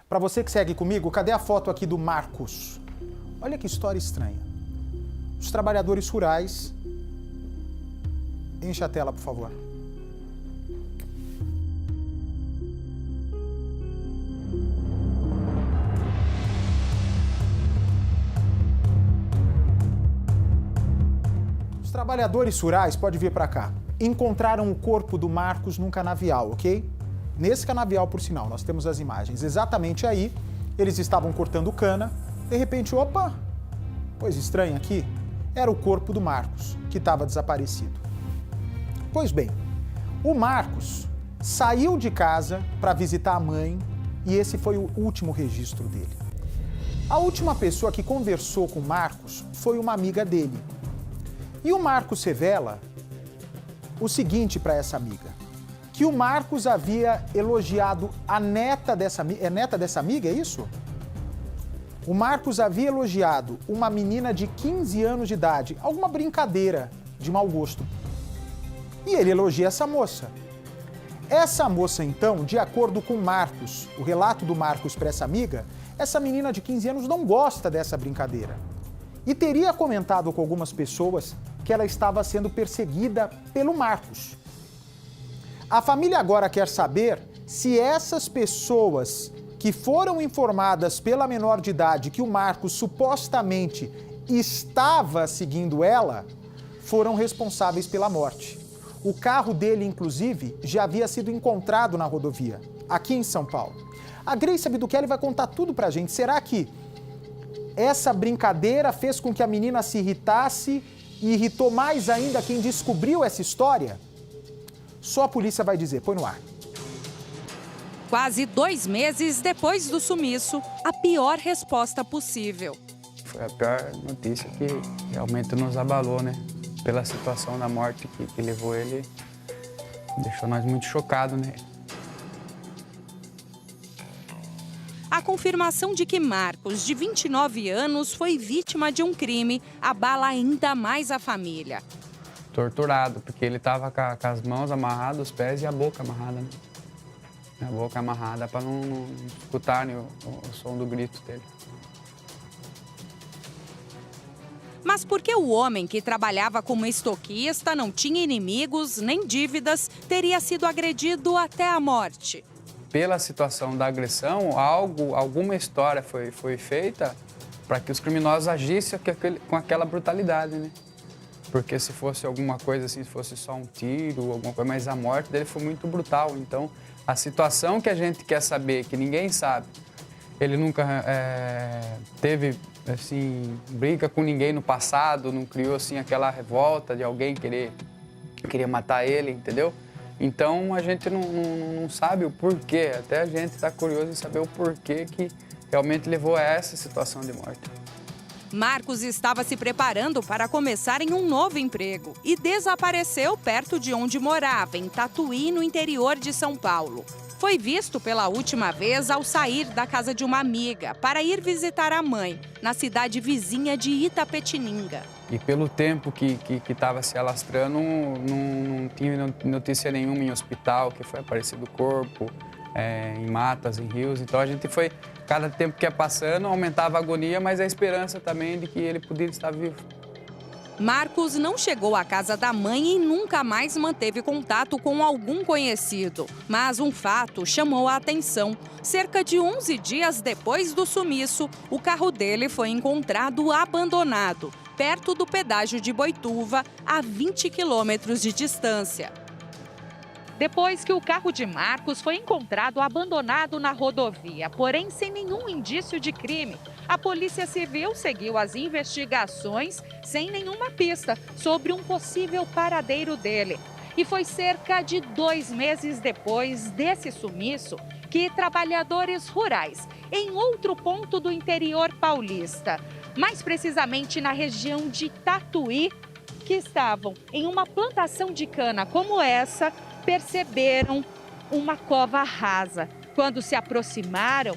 Para você que segue comigo, cadê a foto aqui do Marcos? Olha que história estranha. Os trabalhadores rurais... Enche a tela, por favor. Os trabalhadores rurais, pode vir para cá, encontraram o corpo do Marcos num canavial, ok? Nesse canavial, por sinal, nós temos as imagens. Exatamente aí, eles estavam cortando cana, de repente, opa, coisa estranha aqui, era o corpo do Marcos, que estava desaparecido. Pois bem, o Marcos saiu de casa para visitar a mãe e esse foi o último registro dele. A última pessoa que conversou com o Marcos foi uma amiga dele. E o Marcos revela o seguinte para essa amiga, que o Marcos havia elogiado a neta dessa amiga. É neta dessa amiga, é isso? O Marcos havia elogiado uma menina de 15 anos de idade, alguma brincadeira de mau gosto. E ele elogia essa moça. Essa moça, então, de acordo com o Marcos, o relato do Marcos para essa amiga, essa menina de 15 anos não gosta dessa brincadeira. E teria comentado com algumas pessoas que ela estava sendo perseguida pelo Marcos. A família agora quer saber se essas pessoas que foram informadas pela menor de idade que o Marcos supostamente estava seguindo ela, foram responsáveis pela morte. O carro dele, inclusive, já havia sido encontrado na rodovia, aqui em São Paulo. A Grace Abduchelli vai contar tudo pra gente. Será que essa brincadeira fez com que a menina se irritasse e irritou mais ainda quem descobriu essa história? Só a polícia vai dizer. Põe no ar. Quase 2 meses depois do sumiço, a pior resposta possível. Foi a pior notícia que realmente nos abalou, né? Pela situação da morte que levou ele, deixou nós muito chocados, né? A confirmação de que Marcos, de 29 anos, foi vítima de um crime abala ainda mais a família. Torturado, porque ele estava com as mãos amarradas, os pés e a boca amarrada, né? A boca amarrada para não escutar, né, o som do grito dele. Mas por que o homem que trabalhava como estoquista, não tinha inimigos nem dívidas, teria sido agredido até a morte? Pela situação da agressão, alguma história foi feita para que os criminosos agissem com aquela brutalidade, né? Porque se fosse alguma coisa assim, se fosse só um tiro, alguma coisa, mas a morte dele foi muito brutal. Então, a situação que a gente quer saber, que ninguém sabe, ele nunca teve assim, briga com ninguém no passado, não criou assim aquela revolta de alguém queria matar ele, entendeu? Então a gente não sabe o porquê, até a gente está curioso em saber o porquê que realmente levou a essa situação de morte. Marcos estava se preparando para começar em um novo emprego e desapareceu perto de onde morava, em Tatuí, no interior de São Paulo. Foi visto pela última vez ao sair da casa de uma amiga para ir visitar a mãe, na cidade vizinha de Itapetininga. E pelo tempo que estava se alastrando, não tinha notícia nenhuma em hospital, que foi aparecido o corpo, em matas, em rios. Então a gente foi, cada tempo que ia passando, aumentava a agonia, mas a esperança também de que ele poderia estar vivo. Marcos não chegou à casa da mãe e nunca mais manteve contato com algum conhecido. Mas um fato chamou a atenção. Cerca de 11 dias depois do sumiço, o carro dele foi encontrado abandonado, perto do pedágio de Boituva, a 20 quilômetros de distância. Depois que o carro de Marcos foi encontrado abandonado na rodovia, porém sem nenhum indício de crime, a Polícia Civil seguiu as investigações sem nenhuma pista sobre um possível paradeiro dele. E foi cerca de 2 meses depois desse sumiço que trabalhadores rurais, em outro ponto do interior paulista, mais precisamente na região de Tatuí, que estavam em uma plantação de cana como essa, perceberam uma cova rasa. Quando se aproximaram,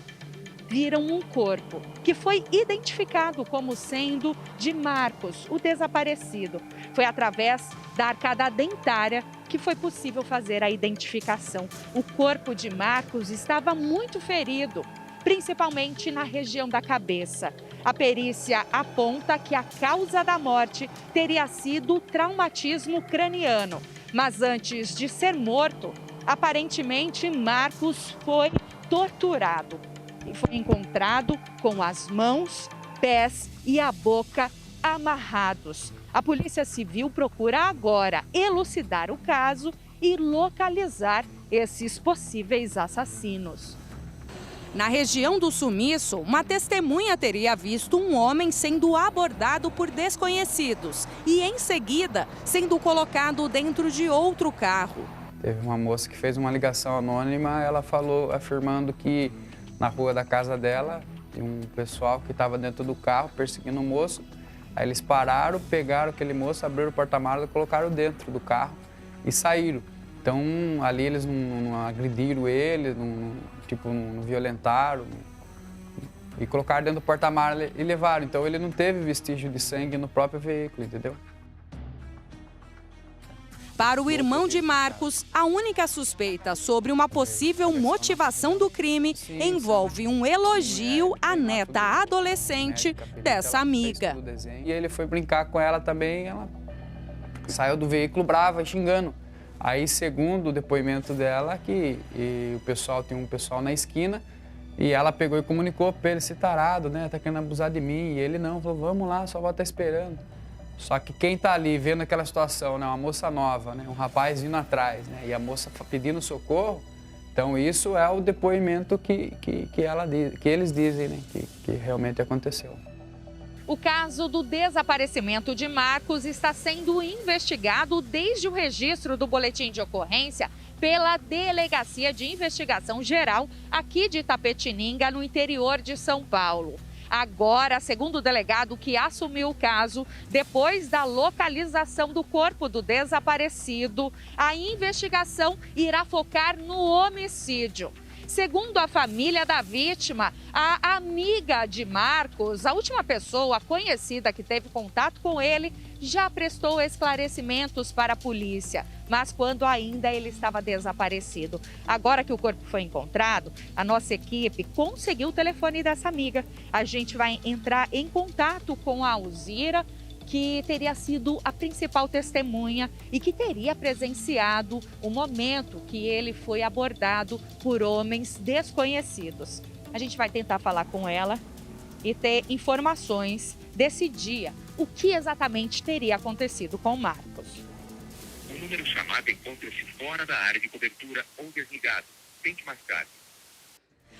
viram um corpo que foi identificado como sendo de Marcos, o desaparecido. Foi através da arcada dentária que foi possível fazer a identificação. O corpo de Marcos estava muito ferido. principalmente na região da cabeça. A perícia aponta que a causa da morte teria sido traumatismo craniano. Mas antes de ser morto, aparentemente Marcos foi torturado e foi encontrado com as mãos, pés e a boca amarrados. A Polícia Civil procura agora elucidar o caso e localizar esses possíveis assassinos. Na região do sumiço, uma testemunha teria visto um homem sendo abordado por desconhecidos e, em seguida, sendo colocado dentro de outro carro. Teve uma moça que fez uma ligação anônima, ela falou, afirmando que na rua da casa dela, tinha um pessoal que estava dentro do carro perseguindo o moço. Aí eles pararam, pegaram aquele moço, abriram o porta-malas, colocaram dentro do carro e saíram. Então, ali eles não agrediram ele, não violentaram e colocaram dentro do porta-malas e levaram. Então, ele não teve vestígio de sangue no próprio veículo, entendeu? Para o irmão de Marcos, a única suspeita sobre uma possível motivação do crime envolve um elogio à neta adolescente dessa amiga. E ele foi brincar com ela também, ela saiu do veículo brava, xingando. Aí, segundo o depoimento dela, que o pessoal tem um pessoal na esquina e ela pegou e comunicou para ele, esse tarado, né, tá querendo abusar de mim. E ele não, falou, vamos lá, só vai estar esperando. Só que quem tá ali vendo aquela situação, né, uma moça nova, né, um rapaz vindo atrás, né, e a moça pedindo socorro, então isso é o depoimento que eles dizem, né, que realmente aconteceu. O caso do desaparecimento de Marcos está sendo investigado desde o registro do boletim de ocorrência pela Delegacia de Investigação Geral aqui de Itapetininga, no interior de São Paulo. Agora, segundo o delegado que assumiu o caso, depois da localização do corpo do desaparecido, a investigação irá focar no homicídio. Segundo a família da vítima, a amiga de Marcos, a última pessoa conhecida que teve contato com ele, já prestou esclarecimentos para a polícia, mas quando ainda ele estava desaparecido. Agora que o corpo foi encontrado, a nossa equipe conseguiu o telefone dessa amiga. A gente vai entrar em contato com a Alzira, que teria sido a principal testemunha e que teria presenciado o momento que ele foi abordado por homens desconhecidos. A gente vai tentar falar com ela e ter informações desse dia, o que exatamente teria acontecido com o Marcos. O número chamado encontra-se fora da área de cobertura ou desligado. Tente mais tarde.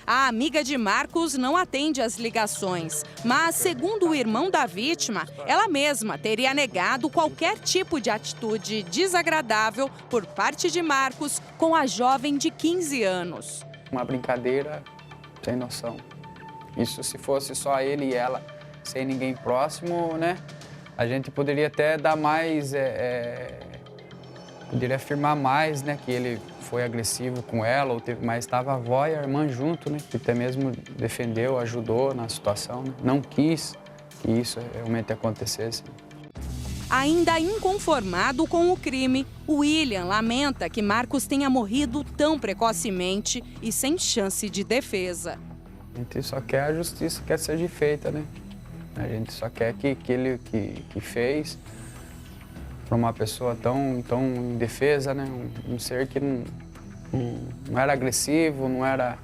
A amiga de Marcos não atende às ligações, mas, segundo o irmão da vítima, ela mesma teria negado qualquer tipo de atitude desagradável por parte de Marcos com a jovem de 15 anos. Uma brincadeira sem noção. Isso se fosse só ele e ela, sem ninguém próximo, né? A gente poderia até dar mais, poderia afirmar mais, né, que ele foi agressivo com ela, mas estava a avó e a irmã junto, né, que até mesmo defendeu, ajudou na situação, né? Não quis que isso realmente acontecesse. Ainda inconformado com o crime, William lamenta que Marcos tenha morrido tão precocemente e sem chance de defesa. A gente só quer a justiça que seja feita, né? A gente só quer que ele que fez para uma pessoa tão indefesa, né? Um ser que não era agressivo, não era...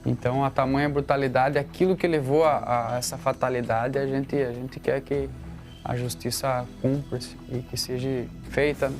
Então, a tamanha brutalidade, aquilo que levou a essa fatalidade, a gente quer que a justiça cumpra e que seja feita, né?